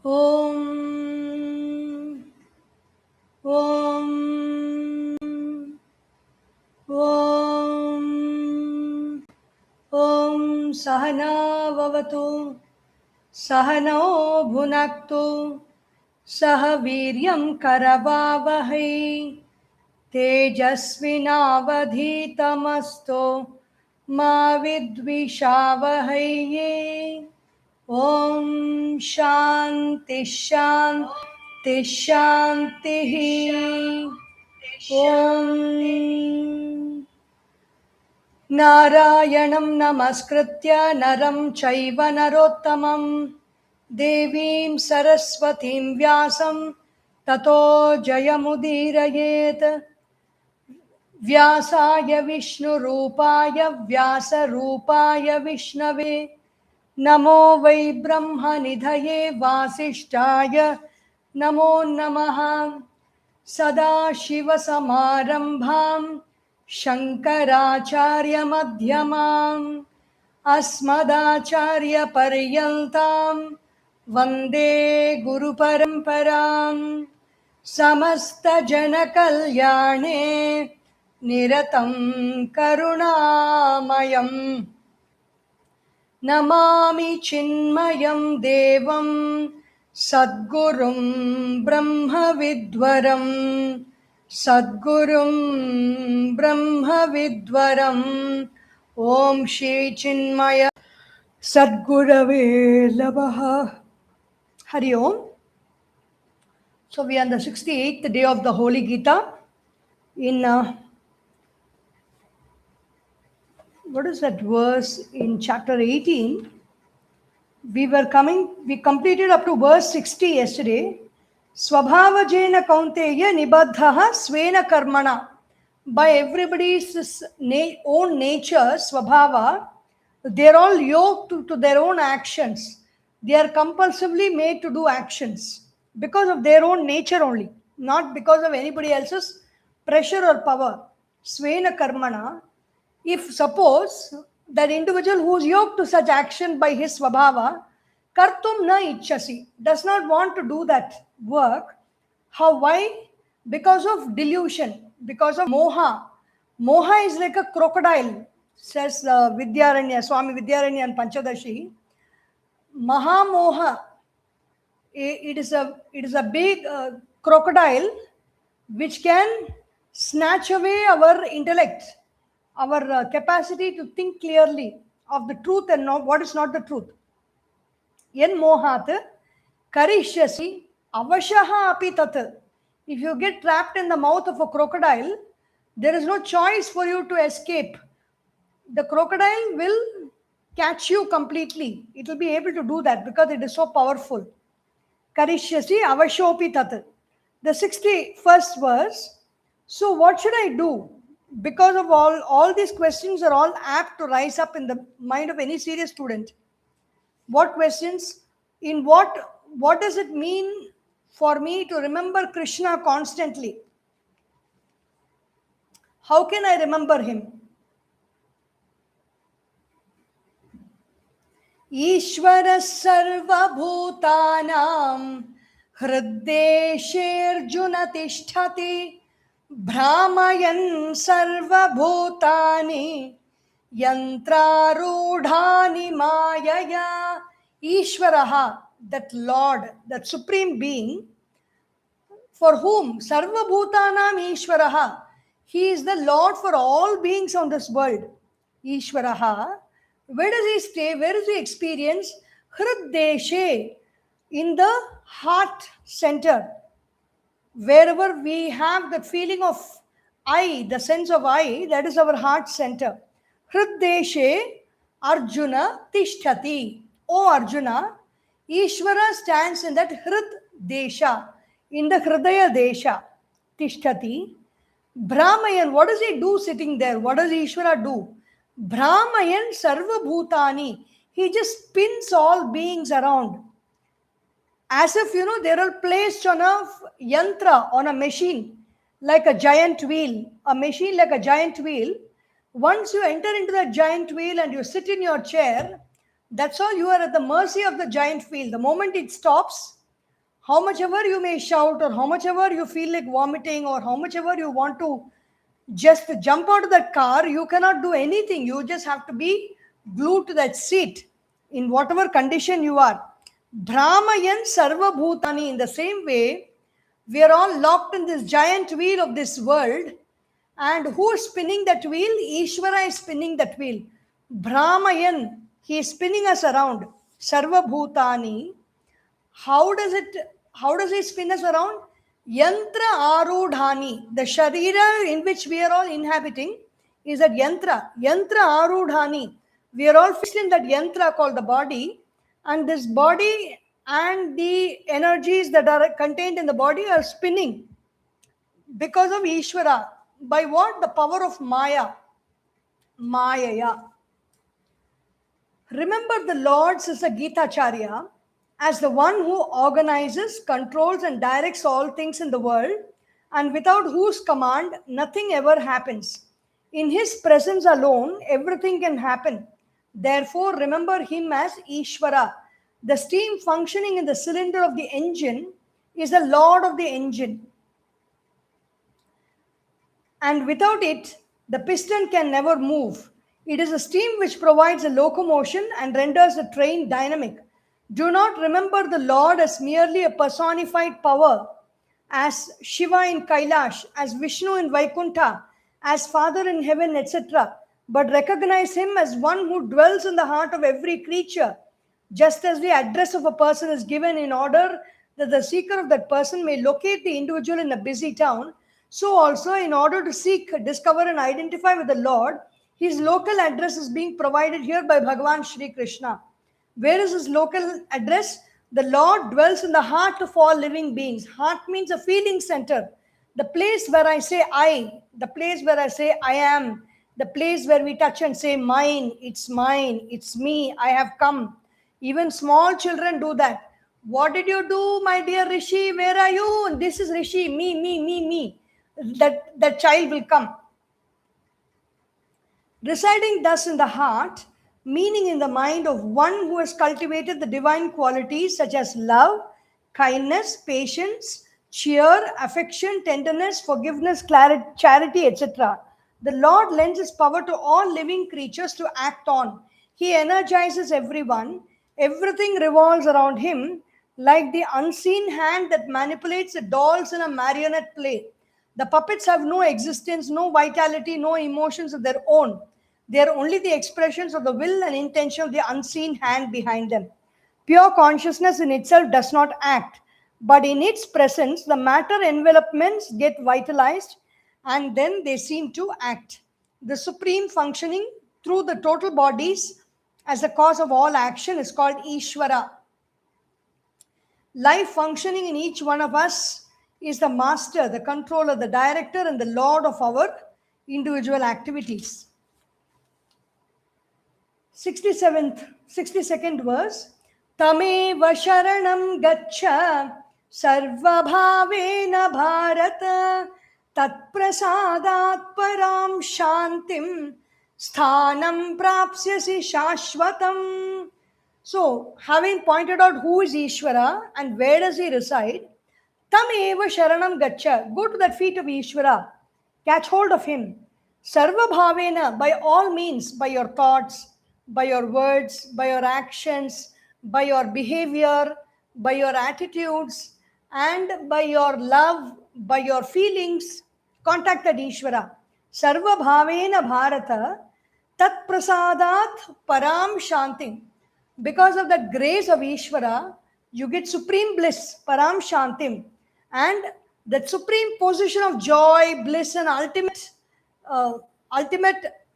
Om Om Om Om Sahana Vavatu Sahano Bhunaktu Sahaviryam Karavavahai Tejasvinavadhitamasto Ma Vidvishavahai. Om Shanti Shanti Shanti. Om Narayanam Namaskritya Naram Chaiva Narottamam Devim Saraswatim Vyasam Tato Jayamudirayet. Vyasaya Vishnu Rupaya Vyasa Rupaya Vishnave Namo Vai Brahma Nidhaye Vasishtaya Namo Namaha Sada Shiva Samarambham Shankaracharya Madhyamam Asmadacharya Paryantam Vande Guru Paramparam Samasta Jana Kalyane Niratam Karunamayam Namami Chinmayam Devam Sadgurum Brahma Vidwaram Sadgurum Brahma Vidwaram Om Shri Chinmaya Sadgurave Namaha. Hari Om. So we are on the 68th day of the Holy Gita in what is that verse in chapter 18? We completed up to verse 60 yesterday. Swabhavajena kaunteya nibaddhaha svena karmana. By everybody's own nature, swabhava, they're all yoked to their own actions. They are compulsively made to do actions because of their own nature only, not because of anybody else's pressure or power. Svena karmana. If suppose that individual who is yoked to such action by his svabhava, kartum na ichchasi, does not want to do that work. How? Why? Because of delusion, because of moha. Moha is like a crocodile, says Vidyaranya, Swami Vidyaranya and Panchadashi. Mahamoha, it is a big crocodile which can snatch away our intellect, our capacity to think clearly of the truth and not what is not the truth. Yen mohat karishyasi avashaha api tat. If you get trapped in the mouth of a crocodile, there is no choice for you to escape. The crocodile will catch you completely. It will be able to do that because it is so powerful. Karishyasi avashopi tat. The 61st verse. So what should I do? Because of all these questions are all apt to rise up in the mind of any serious student. What questions? In what does it mean for me to remember Krishna constantly? How can I remember him? Ishvara sarva bhutanam hriddesherjuna tishthati Brahmayan sarva bhutani yantrarudhani mayaya. Ishvaraha, that Lord, that Supreme Being, for whom sarva bhutanam Ishvaraha, he is the Lord for all beings on this world. Ishvaraha, where does he stay? Where does he experience? Hriddeshe, in the heart center. Wherever we have that feeling of I, the sense of I, that is our heart center. Hriddeshe Arjuna Tishtati. O Arjuna, Ishvara stands in that Hrid Desha, in the Hridaya Desha. Tishtati. Brahmayan, what does he do sitting there? What does Ishvara do? Brahmayan Sarva Bhutani. He just spins all beings around. As if, they're all placed on a yantra, on a machine, like a giant wheel. A machine like a giant wheel. Once you enter into that giant wheel and you sit in your chair, that's all, you are at the mercy of the giant wheel. The moment it stops, How much ever you may shout, or how much ever you feel like vomiting, or how much ever you want to just jump out of that car, you cannot do anything. You just have to be glued to that seat in whatever condition you are. Brahmayan Sarva Bhutani. In the same way, we are all locked in this giant wheel of this world. And who is spinning that wheel? Ishvara is spinning that wheel. Brahmayan, he is spinning us around. Sarva Bhutani. How does he spin us around? Yantra Arudhani. The Sharira in which we are all inhabiting is that Yantra. Yantra Arudhani. We are all fixed in that Yantra called the body. And this body and the energies that are contained in the body are spinning because of Ishvara. By what? The power of Maya. Maya. Remember the Lord, says the Gita Charya, as the one who organizes, controls, and directs all things in the world, and without whose command nothing ever happens. In his presence alone, everything can happen. Therefore, remember him as Ishvara. The steam functioning in the cylinder of the engine is the lord of the engine. And without it, the piston can never move. It is the steam which provides a locomotion and renders the train dynamic. Do not remember the Lord as merely a personified power, as Shiva in Kailash, as Vishnu in Vaikuntha, as Father in heaven, etc. But recognize him as one who dwells in the heart of every creature. Just as the address of a person is given in order that the seeker of that person may locate the individual in a busy town, so also in order to seek, discover, and identify with the Lord, his local address is being provided here by Bhagavan Shri Krishna. Where is his local address? The Lord dwells in the heart of all living beings. Heart means a feeling center. The place where I say I, the place where I say I am, the place where we touch and say mine, it's me, I have come. Even small children do that. What did you do, my dear Rishi? Where are you? This is Rishi, me. That child will come. Residing thus in the heart, meaning in the mind of one who has cultivated the divine qualities such as love, kindness, patience, cheer, affection, tenderness, forgiveness, charity, etc. The Lord lends his power to all living creatures to act on. He energizes everyone. Everything revolves around him like the unseen hand that manipulates the dolls in a marionette play. The puppets have no existence, no vitality, no emotions of their own. They are only the expressions of the will and intention of the unseen hand behind them. Pure consciousness in itself does not act, but in its presence, the matter envelopments get vitalized and then they seem to act. The supreme functioning through the total bodies as the cause of all action is called Ishvara. Life functioning in each one of us is the master, the controller, the director, and the lord of our individual activities. 62nd verse. Tameva sharanam gaccha sarvabhavena bharata tat prasadat param shantim sthanam prapsyasi shashvatam. So, having pointed out who is Ishvara and where does he reside, Tameva sharanam gaccha, go to the feet of Ishvara, catch hold of him. Sarva bhavena, by all means, by your thoughts, by your words, by your actions, by your behavior, by your attitudes, and by your love, by your feelings, contact that Ishvara. Sarva bhavena bharata tat prasadat param shantim. Because of that grace of Ishvara, you get supreme bliss, param shantim. And that supreme position of joy, bliss, and ultimate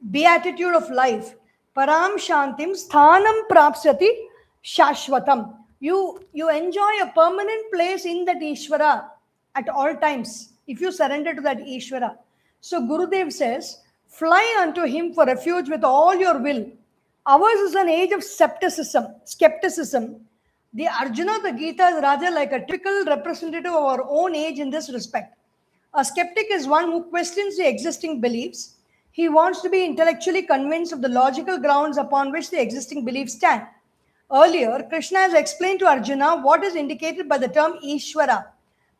beatitude of life, param shantim sthanam prapsyati shashvatam. You enjoy a permanent place in that Ishvara at all times if you surrender to that Ishvara. So Gurudev says, fly unto him for refuge with all your will. Ours is an age of skepticism. The Arjuna, the Gita is rather like a typical representative of our own age in this respect. A skeptic is one who questions the existing beliefs. He wants to be intellectually convinced of the logical grounds upon which the existing beliefs stand. Earlier, Krishna has explained to Arjuna what is indicated by the term Ishvara.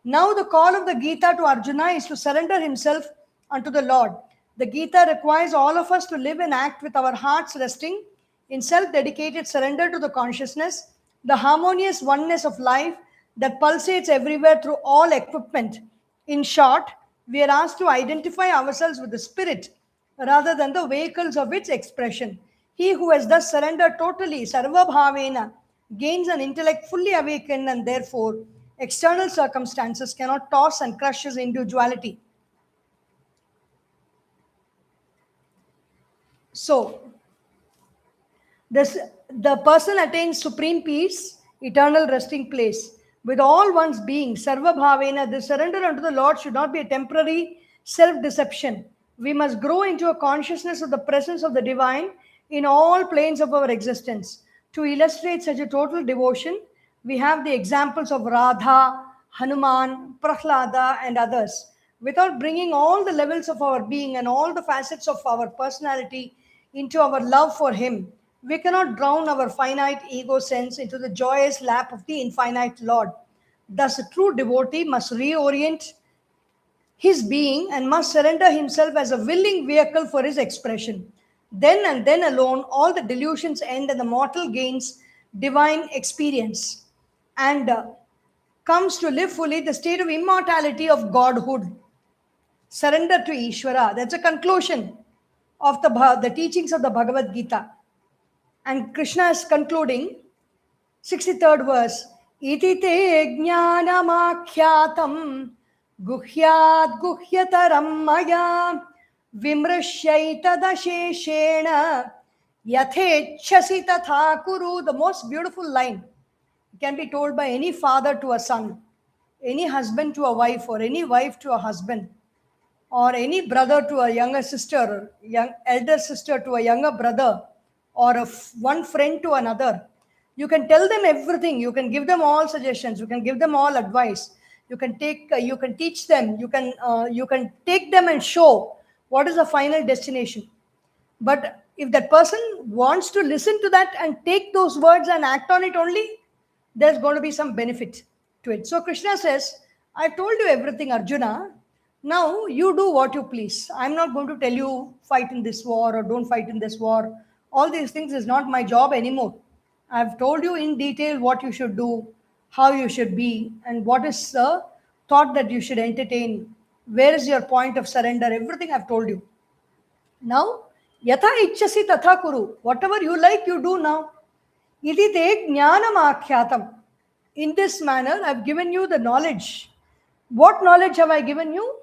Now, the call of the Gita to Arjuna is to surrender himself unto the Lord. The Gita requires all of us to live and act with our hearts resting in self dedicated surrender to the consciousness, the harmonious oneness of life that pulsates everywhere through all equipment. In short, we are asked to identify ourselves with the spirit rather than the vehicles of its expression. He who has thus surrendered totally, sarva bhavena, gains an intellect fully awakened, and therefore external circumstances cannot toss and crush his individuality. So, the person attains supreme peace, eternal resting place. With all one's being, sarva bhavena, the surrender unto the Lord should not be a temporary self-deception. We must grow into a consciousness of the presence of the divine in all planes of our existence. To illustrate such a total devotion, we have the examples of Radha, Hanuman, Prahlada, and others. Without bringing all the levels of our being and all the facets of our personality into our love for Him, we cannot drown our finite ego sense into the joyous lap of the infinite Lord. Thus, a true devotee must reorient his being and must surrender himself as a willing vehicle for his expression. Then and then alone, all the delusions end and the mortal gains divine experience and comes to live fully the state of immortality of Godhood. Surrender to Ishvara. That's a conclusion of the teachings of the Bhagavad Gita. And Krishna is concluding, 63rd verse, Iti te jnanamakyatam guhyat guhyataram maya vimrashyaitadasheshena yathechasi tatha kuru. The most beautiful line can be told by any father to a son, any husband to a wife, or any wife to a husband, or any brother to a younger sister, young elder sister to a younger brother, or one friend to another. You can tell them everything. You can give them all suggestions. You can give them all advice. You can you can teach them. You can take them and show what is the final destination. But if that person wants to listen to that and take those words and act on it only, there's going to be some benefit to it. So Krishna says, I've told you everything, Arjuna. Now you do what you please. I'm not going to tell you fight in this war or don't fight in this war. All these things is not my job anymore. I've told you in detail what you should do, how you should be, and what is the thought that you should entertain. Where is your point of surrender? Everything I've told you. Now, yatha ichchasi tatha kuru. Whatever you like, you do now. Iti te jnanam akhyatam. In this manner, I've given you the knowledge. What knowledge have I given you?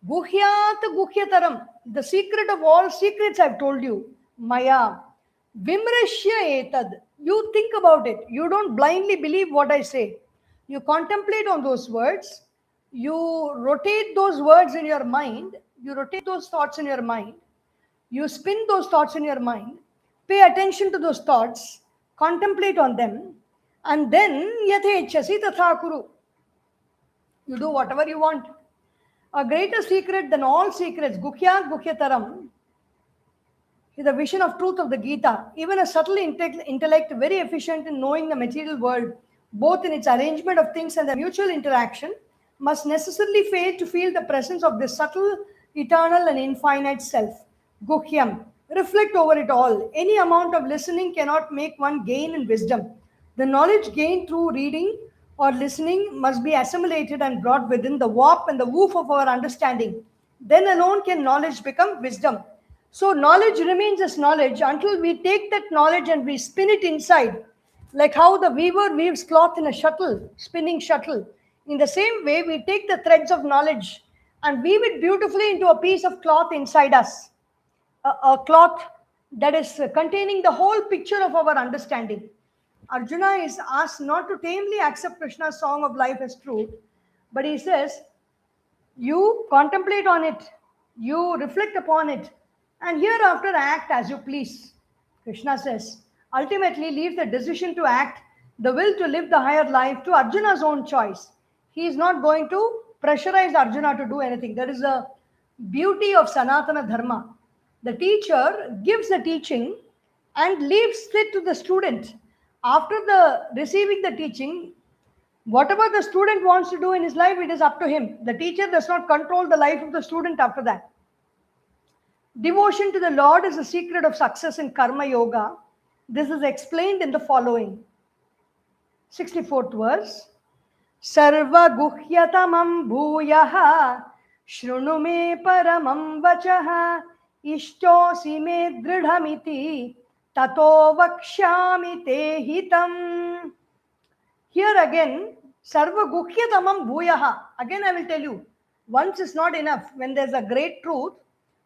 Guhyat guhyataram. The secret of all secrets I've told you. Maya. Vimrashya etad. You think about it. You don't blindly believe what I say. You contemplate on those words. You rotate those words in your mind. You rotate those thoughts in your mind. You spin those thoughts in your mind. Pay attention to those thoughts. Contemplate on them. And then yathechasi tatha kuru. You do whatever you want. A greater secret than all secrets, Guhyat Guhyataram, is the vision of truth of the Gita. Even a subtle intellect, very efficient in knowing the material world, both in its arrangement of things and the mutual interaction, must necessarily fail to feel the presence of this subtle, eternal, and infinite self. Guhyam. Reflect over it all. Any amount of listening cannot make one gain in wisdom. The knowledge gained through reading or listening must be assimilated and brought within the warp and the woof of our understanding. Then alone can knowledge become wisdom. So knowledge remains as knowledge until we take that knowledge and we spin it inside. Like how the weaver weaves cloth in a shuttle, spinning shuttle. In the same way, we take the threads of knowledge and weave it beautifully into a piece of cloth inside us. A cloth that is containing the whole picture of our understanding. Arjuna is asked not to tamely accept Krishna's song of life as truth, but he says, you contemplate on it, you reflect upon it, and hereafter act as you please. Krishna says, ultimately leave the decision to act, the will to live the higher life to Arjuna's own choice. He is not going to pressurize Arjuna to do anything. That is the beauty of Sanatana Dharma. The teacher gives the teaching and leaves it to the student. After the receiving the teaching, whatever the student wants to do in his life, it is up to him. The teacher does not control the life of the student after that. Devotion to the Lord is the secret of success in Karma Yoga. This is explained in the following. 64th verse. Sarva guhyatamam bhuyaha shrunu me paramam vachaha ishtosi me dridhamiti tato vakshyami te hitam. Here again, sarva guhyatamam bhuyaha. Again I will tell you, once is not enough. When there's a great truth,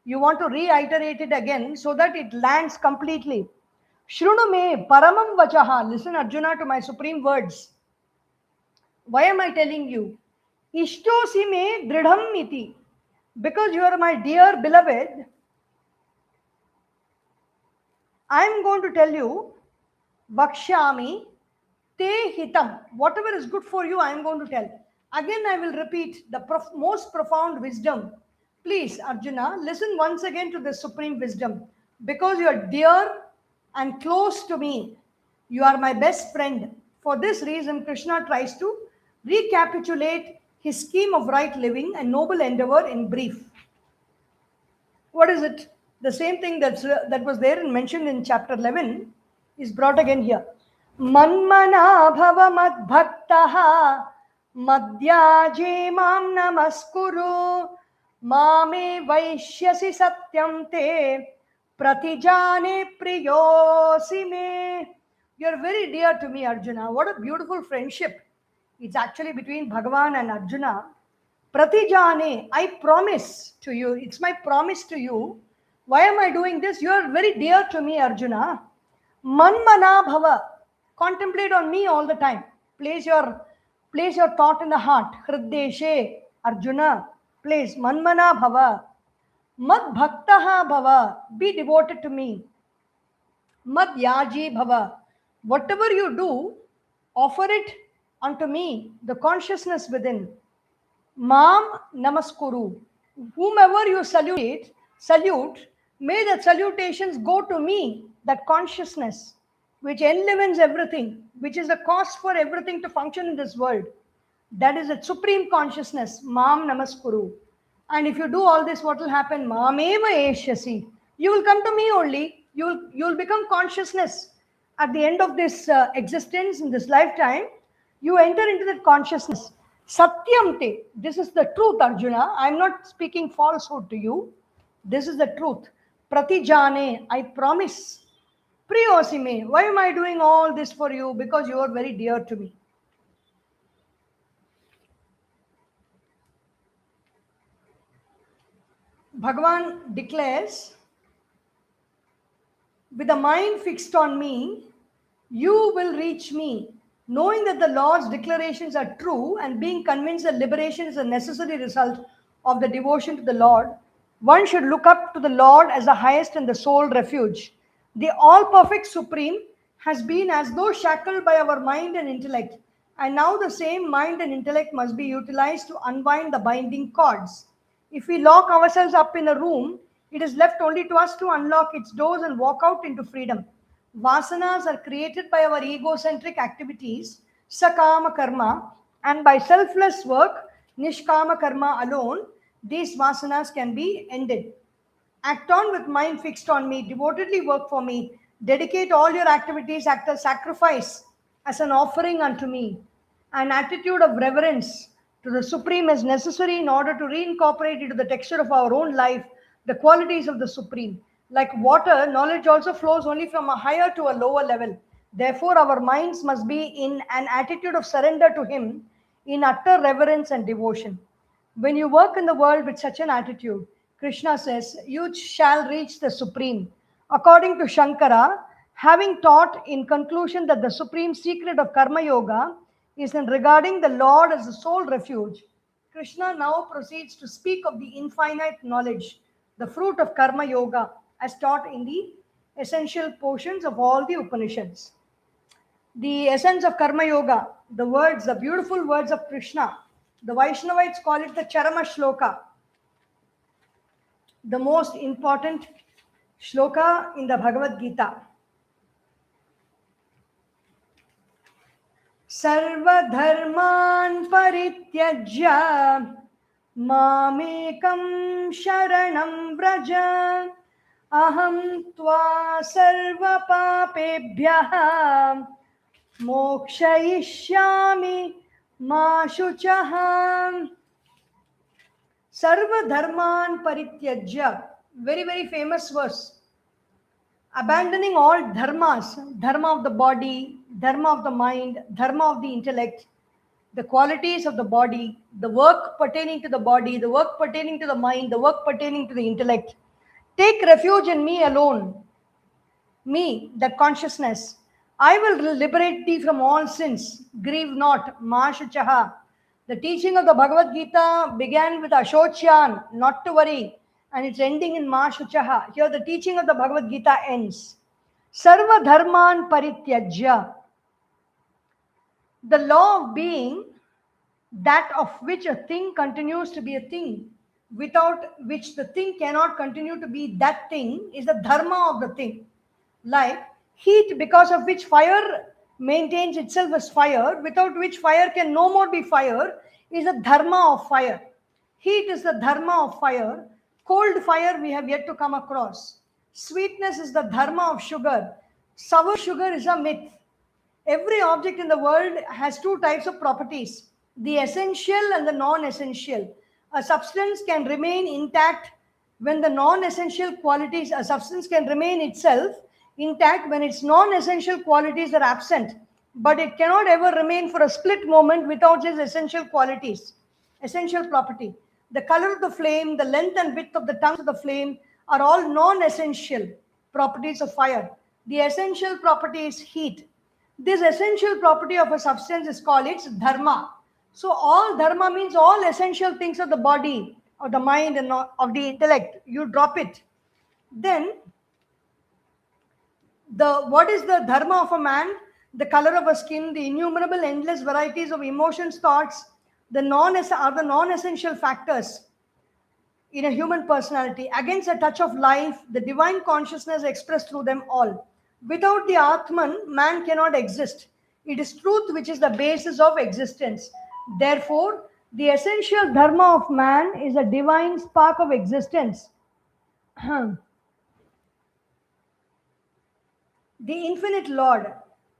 you want to reiterate it again so that it lands completely. Shrunu me paramam vachaha. Listen, Arjuna, to my supreme words. Why am I telling you? Ishtosi me dridham iti. Because you are my dear beloved, I am going to tell you, Vakshami te hitam. Whatever is good for you, I am going to tell. Again, I will repeat the most profound wisdom. Please, Arjuna, listen once again to this supreme wisdom. Because you are dear and close to me, you are my best friend. For this reason, Krishna tries to recapitulate his scheme of right living and noble endeavor in brief. What is it? The same thing that was there and mentioned in chapter 11 is brought again here. Manmana bhava mad bhaktaha madhyaje mam namaskuru mame vaishyasi satyam te pratijane priyosi me. You're very dear to me, Arjuna. What a beautiful friendship. It's actually between Bhagavan and Arjuna. Pratijane, I promise to you. It's my promise to you. Why am I doing this? You are very dear to me, Arjuna. Manmana bhava. Contemplate on me all the time. Place your thought in the heart. Hriddeshe, Arjuna. Place manmana bhava. Mad bhaktaha bhava. Be devoted to me. Mad yaji bhava. Whatever you do, offer it unto me, the consciousness within. Mam namaskuru. Whomever you salute, may the salutations go to me, that consciousness which enlivens everything, which is the cause for everything to function in this world. That is a supreme consciousness, Mam namaskuru. And if you do all this, what will happen? Mameva eshyasi. You will come to me only. You will become consciousness. At the end of this existence, in this lifetime, you enter into that consciousness. Satyam te. This is the truth, Arjuna. I am not speaking falsehood to you. This is the truth. Pratijane, I promise. Priyosime, why am I doing all this for you? Because you are very dear to me. Bhagavan declares, with a mind fixed on me, you will reach me. Knowing that the Lord's declarations are true and being convinced that liberation is a necessary result of the devotion to the Lord, one should look up to the Lord as the highest and the sole refuge. The all-perfect Supreme has been as though shackled by our mind and intellect, and now the same mind and intellect must be utilized to unwind the binding cords. If we lock ourselves up in a room, it is left only to us to unlock its doors and walk out into freedom. Vasanas are created by our egocentric activities, sakama karma, and by selfless work, nishkama karma alone, these vasanas can be ended. Act on with mind fixed on me, devotedly work for me, dedicate all your activities, act as sacrifice, as an offering unto me. An attitude of reverence to the Supreme is necessary in order to reincorporate into the texture of our own life the qualities of the Supreme. Like water, knowledge also flows only from a higher to a lower level. Therefore, our minds must be in an attitude of surrender to Him, in utter reverence and devotion. When you work in the world with such an attitude, Krishna says, you shall reach the Supreme. According to Shankara, having taught in conclusion that the supreme secret of Karma Yoga is in regarding the Lord as the sole refuge, Krishna now proceeds to speak of the infinite knowledge, the fruit of Karma Yoga, as taught in the essential portions of all the Upanishads. The essence of Karma Yoga, the words, the beautiful words of Krishna, the Vaishnavites call it the Charama Shloka, the most important shloka in the Bhagavad Gita. Sarvadharman parityajya mamekam sharanam vraja aham tva sarva papebhyah mokshayishyami ma shuchah. Sarva dharman parityajya. Very, very famous verse. Abandoning all dharmas, dharma of the body, dharma of the mind, dharma of the intellect, the qualities of the body, the work pertaining to the body, the work pertaining to the mind, the work pertaining to the intellect. Take refuge in me alone, me, that consciousness. I will liberate thee from all sins. Grieve not, ma shuchaha. The teaching of the Bhagavad Gita began with Ashocyan, not to worry, and it's ending in ma shuchaha. Here the teaching of the Bhagavad Gita ends. Sarva dharman parityajya. The law of being, that of which a thing continues to be a thing, without which the thing cannot continue to be that thing, is the dharma of the thing. Like heat, because of which fire maintains itself as fire, without which fire can no more be fire, is the dharma of fire. Heat is the dharma of fire. Cold fire we have yet to come across. Sweetness is the dharma of sugar. Sour sugar is a myth. Every object in the world has two types of properties, the essential and the non-essential. A substance can remain intact when the non-essential qualities, a substance can remain itself intact when its non-essential qualities are absent, but it cannot ever remain for a split moment without its essential qualities, essential property. The color of the flame, the length and width of the tongue of the flame are all non-essential properties of fire. The essential property is heat. This essential property of a substance is called its dharma. So all dharma means all essential things of the body, of the mind, and of the intellect. You drop it. Then what is the dharma of a man? The color of a skin, the innumerable endless varieties of emotions, thoughts, are the non-essential factors in a human personality. Against a touch of life, the divine consciousness expressed through them all. Without the Atman, man cannot exist. It is truth which is the basis of existence. Therefore, the essential dharma of man is a divine spark of existence. The infinite Lord.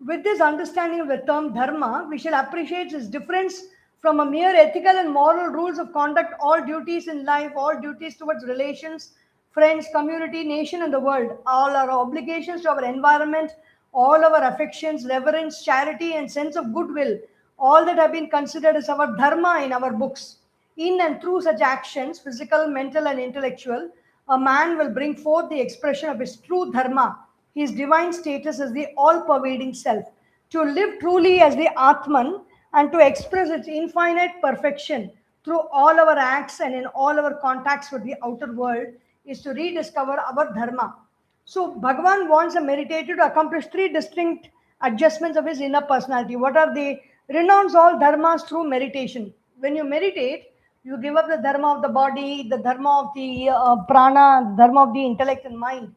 With this understanding of the term dharma, we shall appreciate its difference from a mere ethical and moral rules of conduct, all duties in life, all duties towards relations, friends, community, nation, and the world, all our obligations to our environment, all our affections, reverence, charity, and sense of goodwill, all that have been considered as our dharma in our books. In and through such actions, physical, mental, and intellectual, a man will bring forth the expression of his true dharma, his divine status as the all-pervading self. To live truly as the Atman and to express its infinite perfection through all our acts and in all our contacts with the outer world is to rediscover our dharma. So Bhagavan wants a meditator to accomplish three distinct adjustments of his inner personality. What are they? Renounce all dharmas through meditation. When you meditate, you give up the dharma of the body, the dharma of the prana, the dharma of the intellect and mind.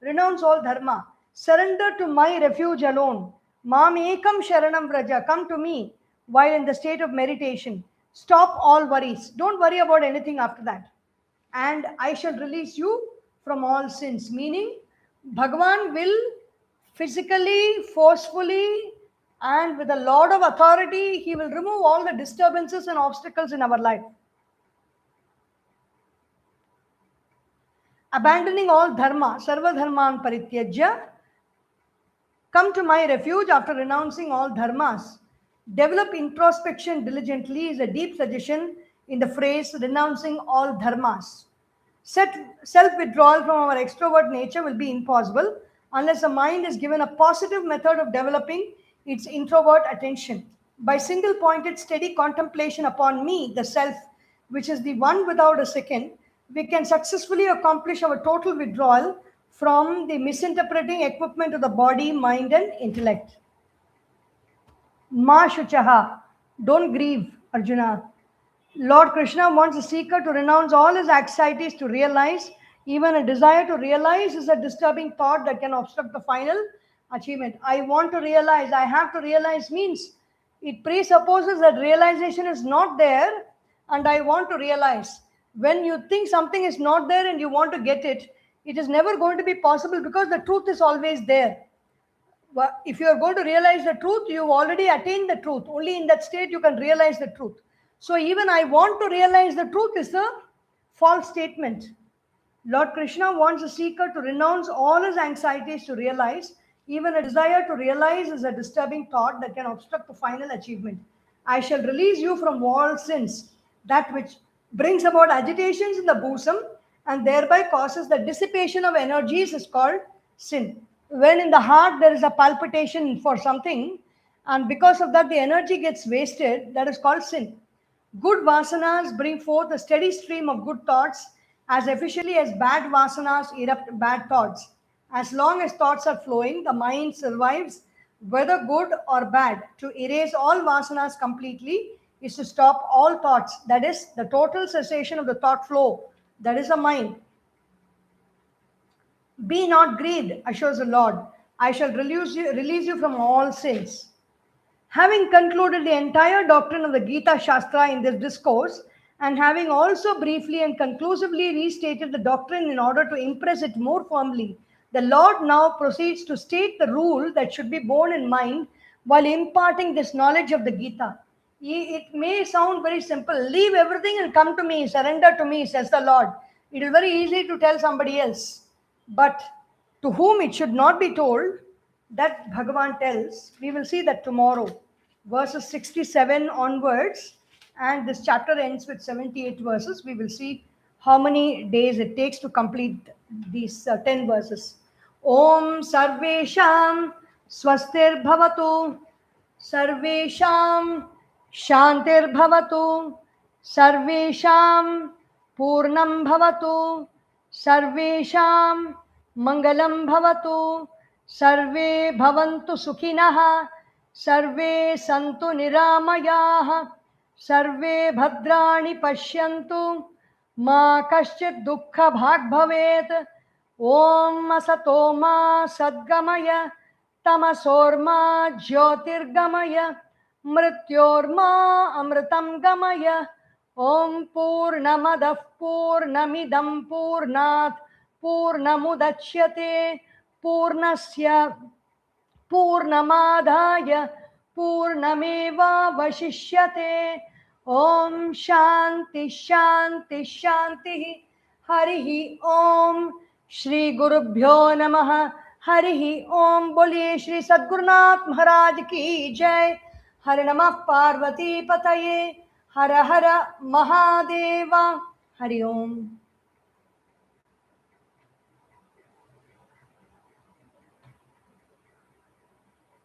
Renounce all dharma. Surrender to my refuge alone. Mam ekam sharanam vraja. Come to me while in the state of meditation. Stop all worries. Don't worry about anything after that. And I shall release you from all sins. Meaning, Bhagavan will physically, forcefully, and with a lot of authority, he will remove all the disturbances and obstacles in our life. Abandoning all dharma, sarva dharman parityajya, come to my refuge after renouncing all dharmas. Develop introspection diligently is a deep suggestion in the phrase renouncing all dharmas. Self-withdrawal from our extrovert nature will be impossible unless the mind is given a positive method of developing its introvert attention. By single-pointed, steady contemplation upon me, the self, which is the one without a second, we can successfully accomplish our total withdrawal from the misinterpreting equipment of the body, mind, and intellect. Ma shuchaha, don't grieve, Arjuna. Lord Krishna wants the seeker to renounce all his anxieties to realize. Even a desire to realize is a disturbing thought that can obstruct the final achievement. I want to realize, I have to realize means It presupposes that realization is not there and I want to realize. When you think something is not there and you want to get it, it is never going to be possible because the truth is always there. If you are going to realize the truth, you've already attained the truth. Only in that state you can realize the truth. So even I want to realize the truth is a false statement. Lord Krishna wants a seeker to renounce all his anxieties to realize. Even a desire to realize is a disturbing thought that can obstruct the final achievement. I shall release you from all sins, that which brings about agitations in the bosom and thereby causes the dissipation of energies is called sin. When in the heart there is a palpitation for something, and because of that the energy gets wasted, that is called sin. Good vasanas bring forth a steady stream of good thoughts as efficiently as bad vasanas erupt bad thoughts. As long as thoughts are flowing, the mind survives, whether good or bad. To erase all vasanas completely is to stop all thoughts. That is the total cessation of the thought flow. That is the mind. Be not grieved, assures the Lord. I shall release you from all sins. Having concluded the entire doctrine of the Gita Shastra in this discourse, and having also briefly and conclusively restated the doctrine in order to impress it more firmly, the Lord now proceeds to state the rule that should be borne in mind while imparting this knowledge of the Gita. It may sound very simple. Leave everything and come to me, surrender to me, says the Lord. It is very easy to tell somebody else. But to whom it should not be told, that Bhagavan tells. We will see that tomorrow. Verses 67 onwards, and this chapter ends with 78 verses. We will see how many days it takes to complete these 10 verses. Om Sarvesham Swastir Bhavatu, Sarvesham Shantir Bhavatu, Sarvesham Purnam Bhavatu, Sarvesham Mangalam Bhavatu, Sarve Bhavantu Sukhinah, Sarve Santu Niramayah, Sarve Bhadrani Pashyantu, Ma Kaschit Dukkha Bhag Bhavet, Om Asatoma Sadgamaya, Tamasorma Jyotirgamaya, Mrityorma Amritam Gamaya, Om Purnamadah Purnamidam Purnat Purnamudachyate Purnasya Purnamadaya Purnameva Vashishyate. Om Shanti Shanti Shanti. Harihi Om. Shri Gurubhyo Namaha. Harihi Om. Boliye Shri Sadgurunath Maharaj ki Jai. Hare Namah Parvati Pataye. Hara Hara Mahadeva. Hari Om.